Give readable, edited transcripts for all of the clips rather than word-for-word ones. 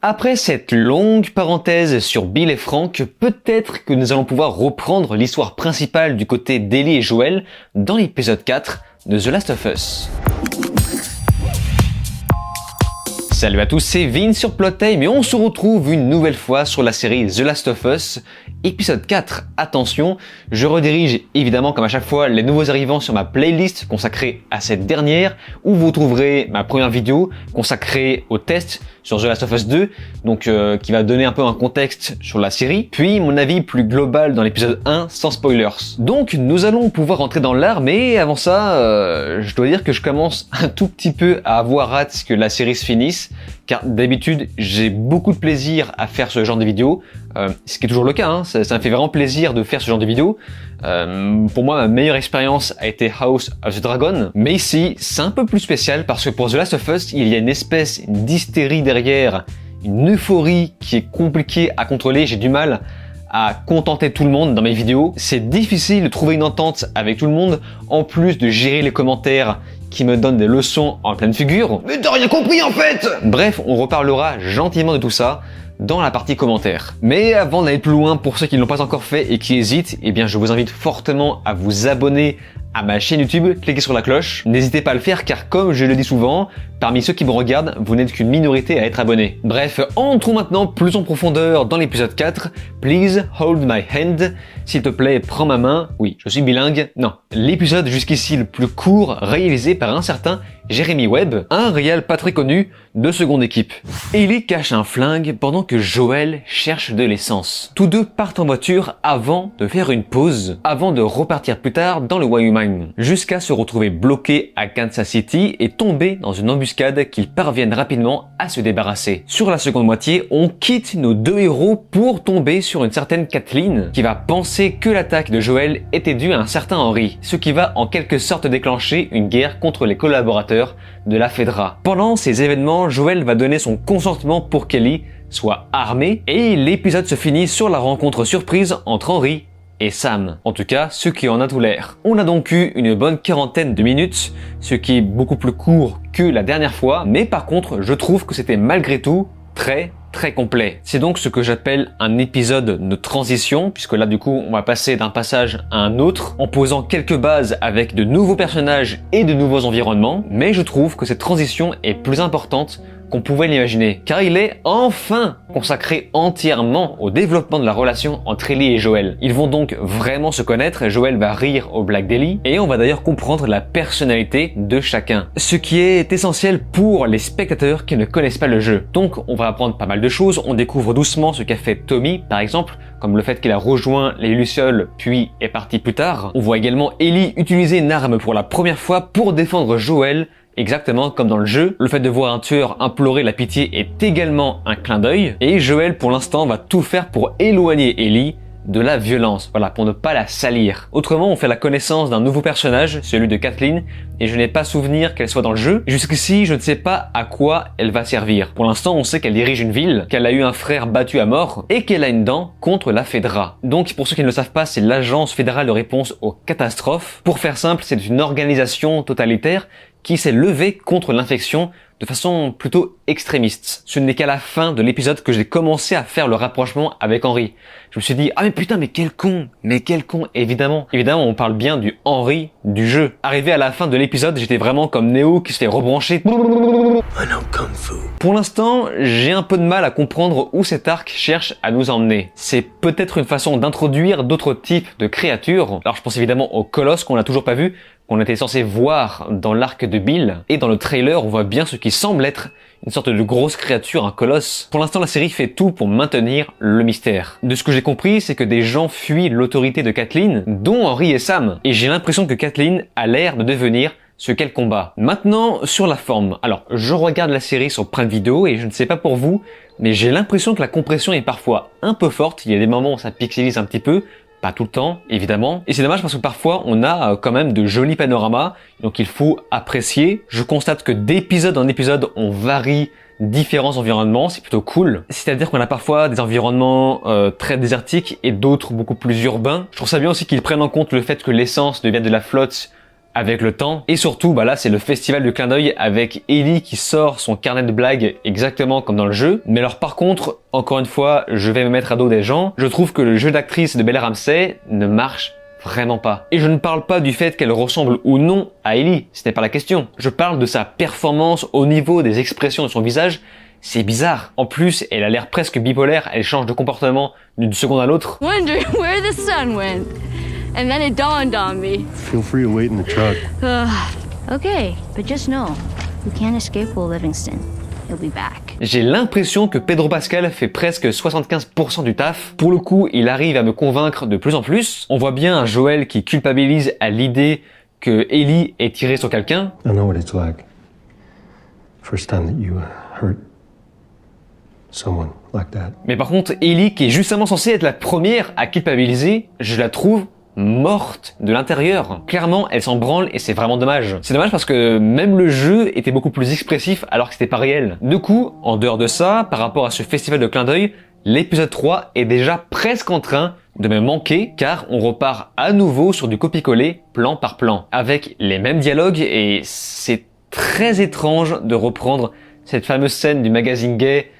Après cette longue parenthèse sur Bill et Frank, peut-être que nous allons pouvoir reprendre l'histoire principale du côté d'Ellie et Joel dans l'épisode 4 de The Last of Us. Salut à tous, c'est Vin sur Plottime et on se retrouve une nouvelle fois sur la série The Last of Us, épisode 4. Attention, je redirige évidemment comme à chaque fois les nouveaux arrivants sur ma playlist consacrée à cette dernière, où vous trouverez ma première vidéo consacrée au test sur The Last of Us 2, donc qui va donner un peu un contexte sur la série, puis mon avis plus global dans l'épisode 1 sans spoilers. Donc nous allons pouvoir rentrer dans l'art, mais avant ça, je dois dire que je commence un tout petit peu à avoir hâte que la série se finisse, car d'habitude j'ai beaucoup de plaisir à faire ce genre de vidéos, ce qui est toujours le cas, hein. Ça me fait vraiment plaisir de faire ce genre de vidéos. Pour moi, ma meilleure expérience a été House of the Dragon, mais ici c'est un peu plus spécial parce que pour The Last of Us, il y a une espèce d'hystérie derrière, une euphorie qui est compliquée à contrôler. J'ai du mal à contenter tout le monde dans mes vidéos. C'est difficile de trouver une entente avec tout le monde, en plus de gérer les commentaires qui me donnent des leçons en pleine figure. Mais t'as rien compris en fait! Bref, on reparlera gentiment de tout ça dans la partie commentaires. Mais avant d'aller plus loin, pour ceux qui ne l'ont pas encore fait et qui hésitent, eh bien je vous invite fortement à vous abonner à ma chaîne YouTube, cliquez sur la cloche. N'hésitez pas à le faire car comme je le dis souvent, parmi ceux qui me regardent, vous n'êtes qu'une minorité à être abonné. Bref, entrons maintenant plus en profondeur dans l'épisode 4. Please hold my hand. S'il te plaît, prends ma main. Oui, je suis bilingue. Non. L'épisode jusqu'ici le plus court, réalisé par un certain Jeremy Webb, un réal pas très connu de seconde équipe. Ellie cache un flingue pendant que Joel cherche de l'essence. Tous deux partent en voiture avant de faire une pause, avant de repartir plus tard dans le Wyoming, jusqu'à se retrouver bloqués à Kansas City et tomber dans une embuscade qu'ils parviennent rapidement à se débarrasser. Sur la seconde moitié, on quitte nos deux héros pour tomber sur une certaine Kathleen qui va penser que l'attaque de Joel était due à un certain Henry, ce qui va en quelque sorte déclencher une guerre contre les collaborateurs de la Fedra. Pendant ces événements, Joel va donner son consentement pour qu'Ellie soit armée et l'épisode se finit sur la rencontre surprise entre Henry et Sam. En tout cas, ce qui en a tout l'air. On a donc eu une bonne quarantaine de minutes, ce qui est beaucoup plus court que la dernière fois, mais par contre, je trouve que c'était malgré tout très complet. C'est donc ce que j'appelle un épisode de transition, puisque là du coup on va passer d'un passage à un autre en posant quelques bases avec de nouveaux personnages et de nouveaux environnements, mais je trouve que cette transition est plus importante qu'on pouvait l'imaginer, car il est enfin consacré entièrement au développement de la relation entre Ellie et Joel. Ils vont donc vraiment se connaître, et Joel va rire aux blagues d'Ellie, et on va d'ailleurs comprendre la personnalité de chacun, ce qui est essentiel pour les spectateurs qui ne connaissent pas le jeu. Donc on va apprendre pas mal de choses, on découvre doucement ce qu'a fait Tommy par exemple, comme le fait qu'il a rejoint les Lucioles puis est parti plus tard. On voit également Ellie utiliser une arme pour la première fois pour défendre Joel, exactement comme dans le jeu. Le fait de voir un tueur implorer la pitié est également un clin d'œil. Et Joel, pour l'instant, va tout faire pour éloigner Ellie de la violence, voilà, pour ne pas la salir. Autrement, on fait la connaissance d'un nouveau personnage, celui de Kathleen, et je n'ai pas souvenir qu'elle soit dans le jeu. Jusqu'ici, je ne sais pas à quoi elle va servir. Pour l'instant, on sait qu'elle dirige une ville, qu'elle a eu un frère battu à mort, et qu'elle a une dent contre la Fedra. Donc, pour ceux qui ne le savent pas, c'est l'agence fédérale de réponse aux catastrophes. Pour faire simple, c'est une organisation totalitaire qui s'est levée contre l'infection de façon plutôt extrémiste. Ce n'est qu'à la fin de l'épisode que j'ai commencé à faire le rapprochement avec Henry. Je me suis dit, ah mais putain, mais quel con, évidemment. Évidemment, on parle bien du Henry du jeu. Arrivé à la fin de l'épisode, j'étais vraiment comme Neo qui se fait rebrancher. Pour l'instant, j'ai un peu de mal à comprendre où cet arc cherche à nous emmener. C'est peut-être une façon d'introduire d'autres types de créatures. Alors je pense évidemment au colosse qu'on n'a toujours pas vu, qu'on était censé voir dans l'arc de Bill. Et dans le trailer, on voit bien ce qui semble être une sorte de grosse créature, un colosse. Pour l'instant, la série fait tout pour maintenir le mystère. De ce que j'ai compris, c'est que des gens fuient l'autorité de Kathleen, dont Henry et Sam. Et j'ai l'impression que Kathleen a l'air de devenir ce qu'elle combat. Maintenant, sur la forme. Alors, je regarde la série sur Prime Video et je ne sais pas pour vous, mais j'ai l'impression que la compression est parfois un peu forte. Il y a des moments où ça pixelise un petit peu, pas tout le temps, évidemment. Et c'est dommage parce que parfois, on a quand même de jolis panoramas, donc il faut apprécier. Je constate que d'épisode en épisode, on varie différents environnements, c'est plutôt cool. C'est-à-dire qu'on a parfois des environnements très désertiques et d'autres beaucoup plus urbains. Je trouve ça bien aussi qu'ils prennent en compte le fait que l'essence devient de la flotte avec le temps. Et surtout, là, c'est le festival du clin d'œil avec Ellie qui sort son carnet de blagues exactement comme dans le jeu. Mais alors par contre, encore une fois, je vais me mettre à dos des gens. Je trouve que le jeu d'actrice de Bella Ramsey ne marche vraiment pas. Et je ne parle pas du fait qu'elle ressemble ou non à Ellie, ce n'est pas la question. Je parle de sa performance au niveau des expressions de son visage. C'est bizarre. En plus, elle a l'air presque bipolaire, elle change de comportement d'une seconde à l'autre. Wondering where the sun went. And then it dawned on me. Feel free to wait in the truck. Okay, but just know, you can't escape Will Livingston. He'll be back. J'ai l'impression que Pedro Pascal fait presque 75% du taf. Pour le coup, il arrive à me convaincre de plus en plus. On voit bien un Joel qui culpabilise à l'idée que Ellie ait tiré sur quelqu'un. I know what it's like. First time that you hurt someone like that. Mais par contre, Ellie, qui est justement censée être la première à culpabiliser, je la trouve morte de l'intérieur. Clairement, elle s'en branle et c'est vraiment dommage. C'est dommage parce que même le jeu était beaucoup plus expressif alors que c'était pas réel. Du coup, en dehors de ça, par rapport à ce festival de clin d'œil, l'épisode 3 est déjà presque en train de me manquer car on repart à nouveau sur du copier-coller plan par plan avec les mêmes dialogues et c'est très étrange de reprendre cette fameuse scène du magazine gay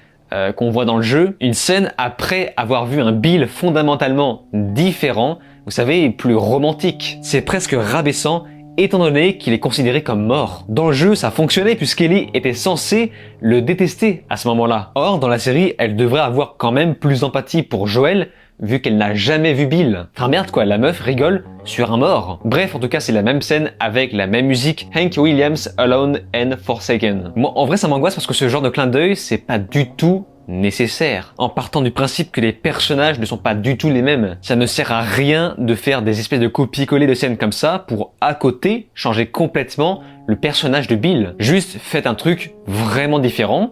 qu'on voit dans le jeu, une scène après avoir vu un Bill fondamentalement différent, vous savez, plus romantique. C'est presque rabaissant étant donné qu'il est considéré comme mort. Dans le jeu, ça fonctionnait puisqu'Ellie était censée le détester à ce moment-là. Or, dans la série, elle devrait avoir quand même plus d'empathie pour Joel vu qu'elle n'a jamais vu Bill. Enfin merde quoi, la meuf rigole sur un mort. Bref, en tout cas, c'est la même scène avec la même musique, Hank Williams, Alone and Forsaken. Moi, en vrai, ça m'angoisse parce que ce genre de clin d'œil, c'est pas du tout nécessaire. En partant du principe que les personnages ne sont pas du tout les mêmes. Ça ne sert à rien de faire des espèces de copier-coller de scènes comme ça pour, à côté, changer complètement le personnage de Bill. Juste faites un truc vraiment différent.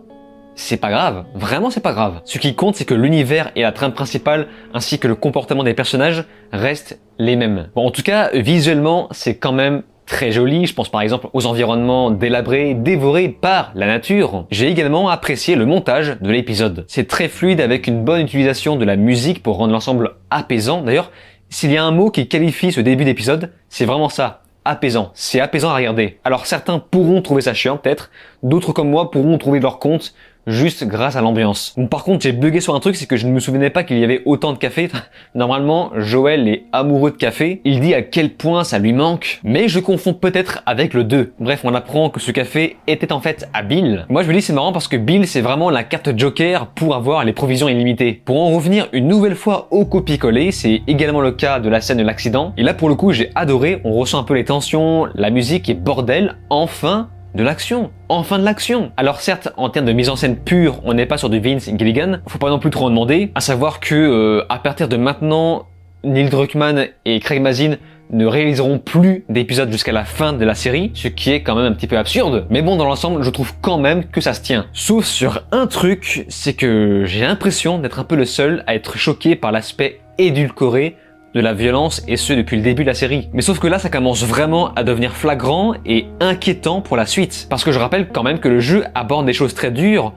C'est pas grave, vraiment c'est pas grave. Ce qui compte, c'est que l'univers et la trame principale, ainsi que le comportement des personnages, restent les mêmes. Bon, en tout cas, visuellement, c'est quand même très joli. Je pense par exemple aux environnements délabrés, dévorés par la nature. J'ai également apprécié le montage de l'épisode. C'est très fluide avec une bonne utilisation de la musique pour rendre l'ensemble apaisant. D'ailleurs, s'il y a un mot qui qualifie ce début d'épisode, c'est vraiment ça. Apaisant. C'est apaisant à regarder. Alors certains pourront trouver ça chiant peut-être, d'autres comme moi pourront trouver leur compte juste grâce à l'ambiance. Bon, par contre, j'ai bugué sur un truc, c'est que je ne me souvenais pas qu'il y avait autant de café. Normalement, Joel est amoureux de café. Il dit à quel point ça lui manque, mais je confonds peut-être avec le 2. Bref, on apprend que ce café était en fait à Bill. Moi, je me dis c'est marrant parce que Bill, c'est vraiment la carte Joker pour avoir les provisions illimitées. Pour en revenir une nouvelle fois au copier-coller, c'est également le cas de la scène de l'accident. Et là, pour le coup, j'ai adoré. On ressent un peu les tensions, la musique et bordel, enfin de l'action. Enfin de l'action. Alors certes, en termes de mise en scène pure, on n'est pas sur du Vince Gilligan. Faut pas non plus trop en demander. À savoir que à partir de maintenant, Neil Druckmann et Craig Mazin ne réaliseront plus d'épisodes jusqu'à la fin de la série, ce qui est quand même un petit peu absurde. Mais bon, dans l'ensemble, je trouve quand même que ça se tient. Sauf sur un truc, c'est que j'ai l'impression d'être un peu le seul à être choqué par l'aspect édulcoré de la violence, et ce depuis le début de la série. Mais sauf que là, ça commence vraiment à devenir flagrant et inquiétant pour la suite. Parce que je rappelle quand même que le jeu aborde des choses très dures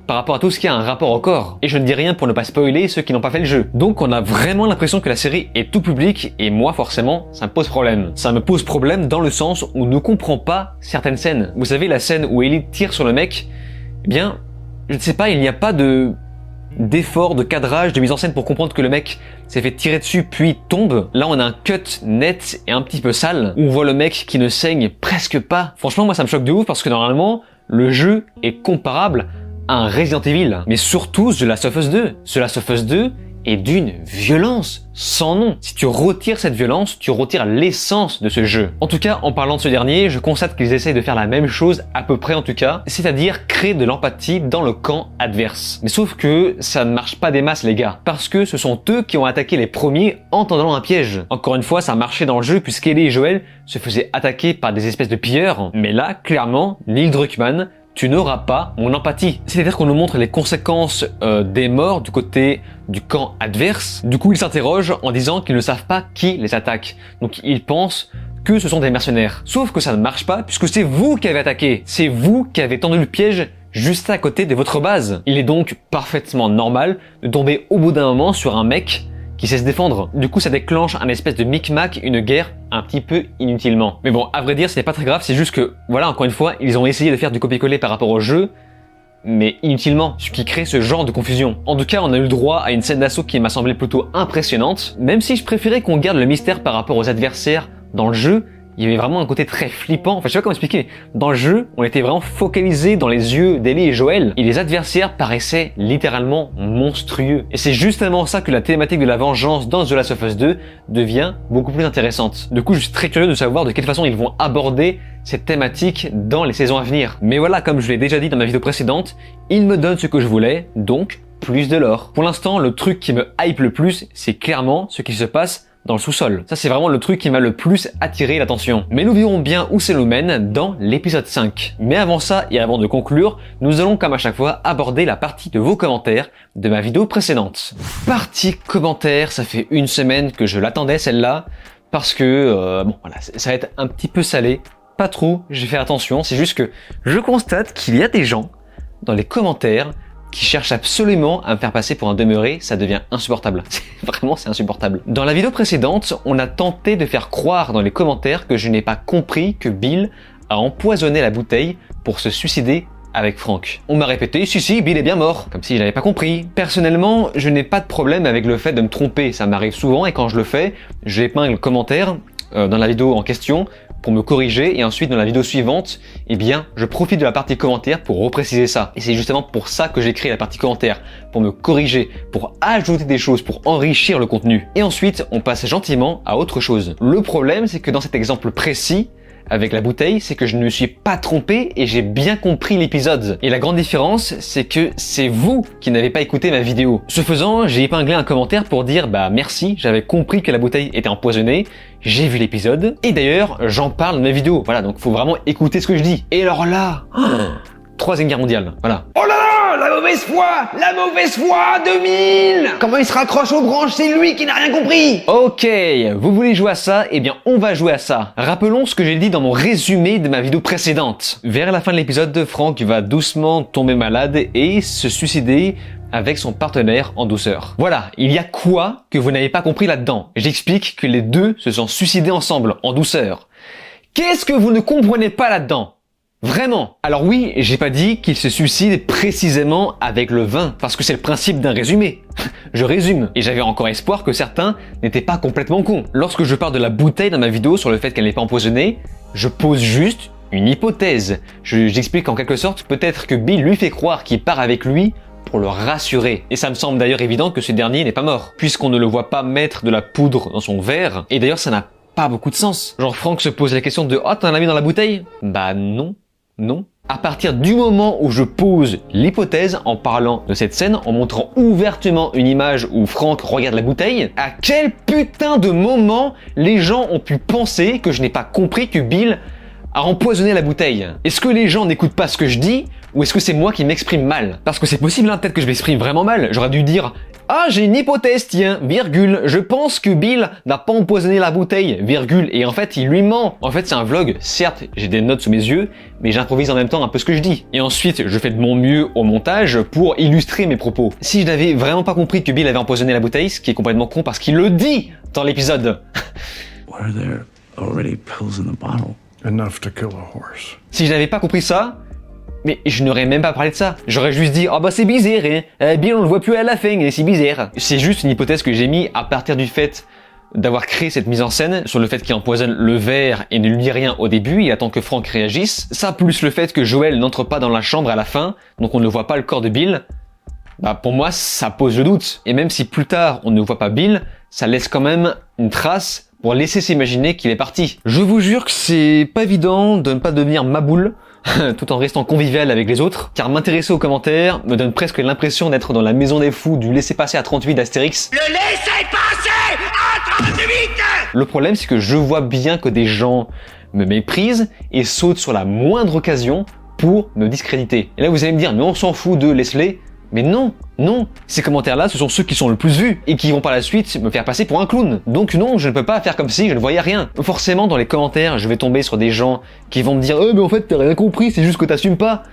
par rapport à tout ce qui a un rapport au corps. Et je ne dis rien pour ne pas spoiler ceux qui n'ont pas fait le jeu. Donc on a vraiment l'impression que la série est tout public, et moi forcément, ça me pose problème. Ça me pose problème dans le sens où on ne comprend pas certaines scènes. Vous savez, la scène où Ellie tire sur le mec, eh bien, je ne sais pas, il n'y a pas d'effort, de cadrage, de mise en scène pour comprendre que le mec s'est fait tirer dessus puis tombe. Là on a un cut net et un petit peu sale où on voit le mec qui ne saigne presque pas. Franchement moi ça me choque de ouf parce que normalement le jeu est comparable à un Resident Evil. Mais surtout The Last of Us 2. The Last of Us 2 est d'une violence sans nom. Si tu retires cette violence, tu retires l'essence de ce jeu. En tout cas, en parlant de ce dernier, je constate qu'ils essayent de faire la même chose, à peu près en tout cas, c'est-à-dire créer de l'empathie dans le camp adverse. Mais sauf que ça ne marche pas des masses les gars, parce que ce sont eux qui ont attaqué les premiers en tendant un piège. Encore une fois, ça marchait dans le jeu puisqu'Ellie et Joel se faisaient attaquer par des espèces de pilleurs, mais là, clairement, Neil Druckmann, tu n'auras pas mon empathie. C'est-à-dire qu'on nous montre les conséquences des morts du côté du camp adverse. Du coup, ils s'interrogent en disant qu'ils ne savent pas qui les attaque. Donc, ils pensent que ce sont des mercenaires. Sauf que ça ne marche pas puisque c'est vous qui avez attaqué. C'est vous qui avez tendu le piège juste à côté de votre base. Il est donc parfaitement normal de tomber au bout d'un moment sur un mec qui sait se défendre. Du coup, ça déclenche un espèce de micmac, une guerre un petit peu inutilement. Mais bon, à vrai dire, ce n'est pas très grave, c'est juste que, voilà, encore une fois, ils ont essayé de faire du copier-coller par rapport au jeu, mais inutilement, ce qui crée ce genre de confusion. En tout cas, on a eu le droit à une scène d'assaut qui m'a semblé plutôt impressionnante, même si je préférais qu'on garde le mystère par rapport aux adversaires dans le jeu. Il y avait vraiment un côté très flippant. Enfin, je sais pas comment expliquer. Dans le jeu, on était vraiment focalisé dans les yeux d'Ellie et Joel, et les adversaires paraissaient littéralement monstrueux. Et c'est justement ça que la thématique de la vengeance dans The Last of Us 2 devient beaucoup plus intéressante. Du coup, je suis très curieux de savoir de quelle façon ils vont aborder cette thématique dans les saisons à venir. Mais voilà, comme je l'ai déjà dit dans ma vidéo précédente, il me donne ce que je voulais, donc plus de lore. Pour l'instant, le truc qui me hype le plus, c'est clairement ce qui se passe dans le sous-sol. Ça, c'est vraiment le truc qui m'a le plus attiré l'attention. Mais nous verrons bien où ça nous mène dans l'épisode 5. Mais avant ça, et avant de conclure, nous allons comme à chaque fois aborder la partie de vos commentaires de ma vidéo précédente. Partie commentaires, ça fait une semaine que je l'attendais celle-là, parce que, bon voilà, ça va être un petit peu salé. Pas trop, j'ai fait attention, c'est juste que je constate qu'il y a des gens dans les commentaires qui cherchent absolument à me faire passer pour un demeuré, ça devient insupportable. Vraiment, c'est insupportable. Dans la vidéo précédente, on a tenté de faire croire dans les commentaires que je n'ai pas compris que Bill a empoisonné la bouteille pour se suicider avec Frank. On m'a répété, si, Bill est bien mort, comme si je n'avais pas compris. Personnellement, je n'ai pas de problème avec le fait de me tromper, ça m'arrive souvent et quand je le fais, j'épingle le commentaire dans la vidéo en question pour me corriger et ensuite dans la vidéo suivante, eh bien, je profite de la partie commentaire pour repréciser ça. Et c'est justement pour ça que j'ai créé la partie commentaire, pour me corriger, pour ajouter des choses, pour enrichir le contenu. Et ensuite, on passe gentiment à autre chose. Le problème, c'est que dans cet exemple précis, avec la bouteille, c'est que je ne me suis pas trompé et j'ai bien compris l'épisode. Et la grande différence, c'est que c'est vous qui n'avez pas écouté ma vidéo. Ce faisant, j'ai épinglé un commentaire pour dire bah merci, j'avais compris que la bouteille était empoisonnée, j'ai vu l'épisode et d'ailleurs j'en parle dans ma vidéo. Voilà, donc faut vraiment écouter ce que je dis. Et alors là, Troisième Guerre mondiale, voilà. Oh là là, la mauvaise foi 2000. Comment il se raccroche aux branches, c'est lui qui n'a rien compris. Ok, vous voulez jouer à ça? Eh bien, on va jouer à ça. Rappelons ce que j'ai dit dans mon résumé de ma vidéo précédente. Vers la fin de l'épisode, Frank va doucement tomber malade et se suicider avec son partenaire en douceur. Voilà, il y a quoi que vous n'avez pas compris là-dedans? J'explique que les deux se sont suicidés ensemble, en douceur. Qu'est-ce que vous ne comprenez pas là-dedans? Vraiment. Alors oui, j'ai pas dit qu'il se suicide précisément avec le vin, parce que c'est le principe d'un résumé. Je résume, et j'avais encore espoir que certains n'étaient pas complètement cons. Lorsque je parle de la bouteille dans ma vidéo sur le fait qu'elle n'est pas empoisonnée, je pose juste une hypothèse. J'explique en quelque sorte peut-être que Bill lui fait croire qu'il part avec lui pour le rassurer. Et ça me semble d'ailleurs évident que ce dernier n'est pas mort, puisqu'on ne le voit pas mettre de la poudre dans son verre, et d'ailleurs ça n'a pas beaucoup de sens. Genre Frank se pose la question de « Oh, t'en as mis dans la bouteille ?» Bah non. Non. À partir du moment où je pose l'hypothèse en parlant de cette scène, en montrant ouvertement une image où Frank regarde la bouteille, à quel putain de moment les gens ont pu penser que je n'ai pas compris que Bill a empoisonné la bouteille? Est-ce que les gens n'écoutent pas ce que je dis ou est-ce que c'est moi qui m'exprime mal? Parce que c'est possible, hein, peut-être que je m'exprime vraiment mal. J'aurais dû dire ah, j'ai une hypothèse, tiens, virgule, je pense que Bill n'a pas empoisonné la bouteille, virgule, et en fait, il lui ment. En fait, c'est un vlog, certes, j'ai des notes sous mes yeux, mais j'improvise en même temps un peu ce que je dis. Et ensuite, je fais de mon mieux au montage pour illustrer mes propos. Si je n'avais vraiment pas compris que Bill avait empoisonné la bouteille, ce qui est complètement con parce qu'il le dit dans l'épisode. Were there already pills in the bottle? Enough to kill a horse. Si je n'avais pas compris ça, mais je n'aurais même pas parlé de ça. J'aurais juste dit, ah bah c'est bizarre, hein. Bill on le voit plus à la fin, et c'est bizarre. C'est juste une hypothèse que j'ai mis à partir du fait d'avoir créé cette mise en scène sur le fait qu'il empoisonne le verre et ne lui dit rien au début, il attend que Frank réagisse. Ça plus le fait que Joel n'entre pas dans la chambre à la fin, donc on ne voit pas le corps de Bill. Bah pour moi ça pose le doute. Et même si plus tard on ne voit pas Bill, ça laisse quand même une trace pour laisser s'imaginer qu'il est parti. Je vous jure que c'est pas évident de ne pas devenir maboule tout en restant convivial avec les autres, car m'intéresser aux commentaires me donne presque l'impression d'être dans la maison des fous du laissez-passer à 38 d'Astérix. Le laissez-passer à 38! Le problème, c'est que je vois bien que des gens me méprisent et sautent sur la moindre occasion pour me discréditer. Et là, vous allez me dire, mais on s'en fout de Leslie. Mais non, non, ces commentaires-là, ce sont ceux qui sont le plus vus et qui vont par la suite me faire passer pour un clown. Donc non, je ne peux pas faire comme si je ne voyais rien. Forcément, dans les commentaires, je vais tomber sur des gens qui vont me dire « mais en fait, t'as rien compris, c'est juste que t'assumes pas. »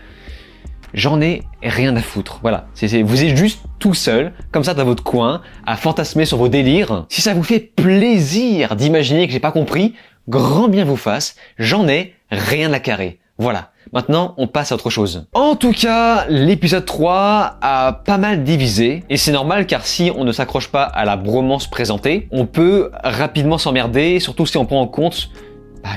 j'en ai rien à foutre. Voilà, vous êtes juste tout seul, comme ça dans votre coin, à fantasmer sur vos délires. Si ça vous fait plaisir d'imaginer que j'ai pas compris, grand bien vous fasse, j'en ai rien à carrer. Voilà. Maintenant, on passe à autre chose. En tout cas, l'épisode 3 a pas mal divisé, et c'est normal car si on ne s'accroche pas à la bromance présentée, on peut rapidement s'emmerder, surtout si on prend en compte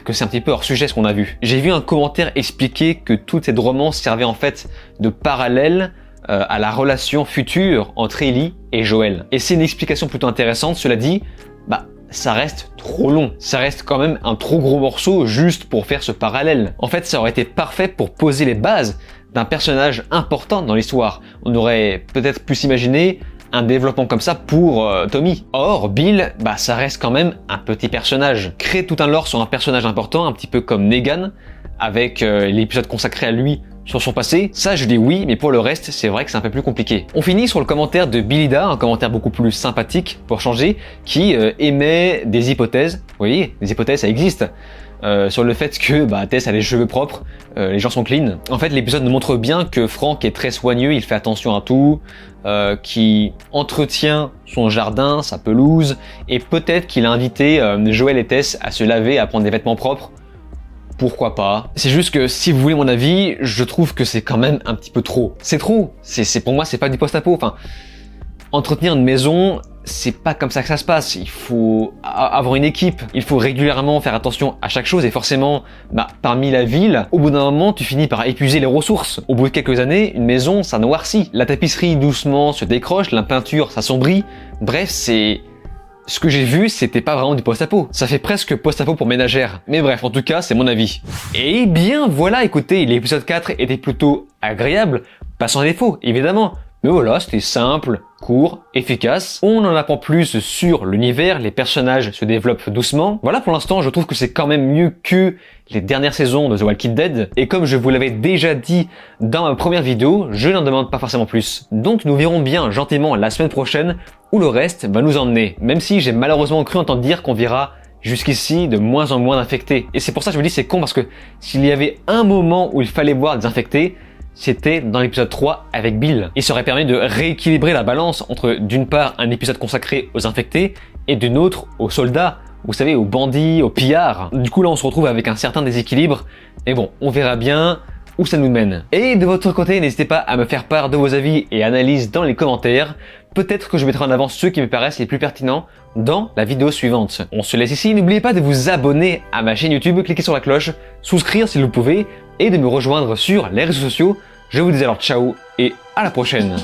que c'est un petit peu hors sujet ce qu'on a vu. J'ai vu un commentaire expliquer que toute cette romance servait en fait de parallèle à la relation future entre Ellie et Joel. Et c'est une explication plutôt intéressante, cela dit, ça reste trop long. Ça reste quand même un trop gros morceau juste pour faire ce parallèle. En fait, ça aurait été parfait pour poser les bases d'un personnage important dans l'histoire. On aurait peut-être pu s'imaginer un développement comme ça pour Tommy. Or, Bill, ça reste quand même un petit personnage. Créer tout un lore sur un personnage important, un petit peu comme Negan, avec l'épisode consacré à lui sur son passé, ça je dis oui, mais pour le reste, c'est vrai que c'est un peu plus compliqué. On finit sur le commentaire de Billida, un commentaire beaucoup plus sympathique pour changer, qui émet des hypothèses. Vous voyez, des hypothèses, ça existe. Sur le fait que Tess a les cheveux propres, les gens sont clean. En fait, l'épisode nous montre bien que Frank est très soigneux, il fait attention à tout, qui entretient son jardin, sa pelouse, et peut-être qu'il a invité Joel et Tess à se laver, à prendre des vêtements propres. Pourquoi pas? C'est juste que si vous voulez mon avis, je trouve que c'est quand même un petit peu trop. C'est trop. Pour moi, c'est pas du post-apo. Enfin, entretenir une maison, c'est pas comme ça que ça se passe. Il faut avoir une équipe. Il faut régulièrement faire attention à chaque chose et forcément, parmi la ville, au bout d'un moment, tu finis par épuiser les ressources. Au bout de quelques années, une maison, ça noircit. La tapisserie doucement se décroche, la peinture s'assombrit. Bref, ce que j'ai vu, c'était pas vraiment du post-apo. Ça fait presque post-apo pour ménagère. Mais bref, en tout cas, c'est mon avis. Et bien voilà, écoutez, l'épisode 4 était plutôt agréable, pas sans défaut, évidemment. Mais voilà, c'était simple, court, efficace. On en apprend plus sur l'univers, les personnages se développent doucement. Voilà, pour l'instant, je trouve que c'est quand même mieux que les dernières saisons de The Walking Dead. Et comme je vous l'avais déjà dit dans ma première vidéo, je n'en demande pas forcément plus. Donc nous verrons bien gentiment la semaine prochaine où le reste va nous emmener. Même si j'ai malheureusement cru entendre dire qu'on verra jusqu'ici de moins en moins d'infectés. Et c'est pour ça que je me dis c'est con parce que s'il y avait un moment où il fallait voir des infectés, c'était dans l'épisode 3 avec Bill. Et ça aurait permis de rééquilibrer la balance entre d'une part un épisode consacré aux infectés et d'une autre aux soldats, vous savez, aux bandits, aux pillards. Du coup là on se retrouve avec un certain déséquilibre. Et bon, on verra bien où ça nous mène. Et de votre côté, n'hésitez pas à me faire part de vos avis et analyses dans les commentaires. Peut-être que je mettrai en avant ceux qui me paraissent les plus pertinents dans la vidéo suivante. On se laisse ici, n'oubliez pas de vous abonner à ma chaîne YouTube, cliquez sur la cloche, souscrire si vous pouvez, et de me rejoindre sur les réseaux sociaux. Je vous dis alors ciao et à la prochaine.